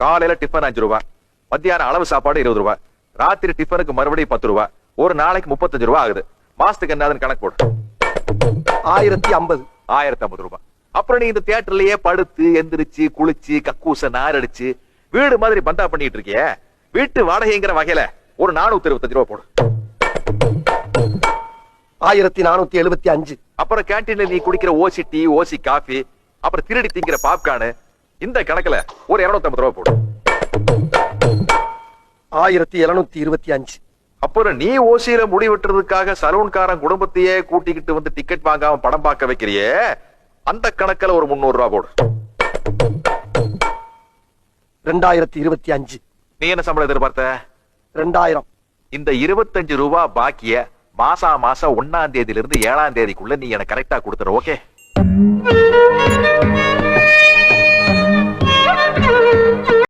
காலையில டிஃபன் 5 ரூபாய், மத்தியானம் அளவு சாப்பாடு 20 ரூபாய், ராத்திரி டிஃபனுக்கு மறுபடியும் 10 ரூபாய், ஒரு நாளைக்கு 35 ரூபாய் ஆகுது. மாசத்துக்கு என்னதுன்னு கணக்கு போடு. 1050. 1050 ரூபாய். அப்புறம் நீ இந்த தியேட்டர்லயே படுத்து எந்திரிச்சு குளிச்சு கக்கூச நாரடிச்சு வீடு மாதிரி பந்தா பண்ணிட்டு இருக்கிய, வீட்டு வாடகைங்கிற வகையில ஒரு 425 ரூபாய் போடு. 1475. அப்புறம் கேண்டீன்ல நீ குடிக்கிற ஓசி டீ, ஓசி காஃபி, அப்புறம் திருடி திங்கிற பாப்கார்னு, இந்த கணக்குல ஒரு 250 ரூபாய் போடு. 1725. அப்புறம் நீ ஓசியில முடி வெட்டுறதுக்காக சலூன்காரன் குடும்பத்தையே கூட்டிக்கிட்டு வந்து டிக்கெட் வாங்காம படம் பார்க்க வைக்கிறியே, அந்த கணக்குல ஒரு 300 ரூபாய் போடு. 2025. நீ என்ன சம்பளம் எதிர்பார்த்த? 2000. இந்த 25 ரூபாய் பாக்கிய மாசம் 1ஆம் தேதியிலிருந்து 7ஆம் தேதிக்குள்ள நீ எனக்கு கரெக்டா கொடுத்துற. ஓகே?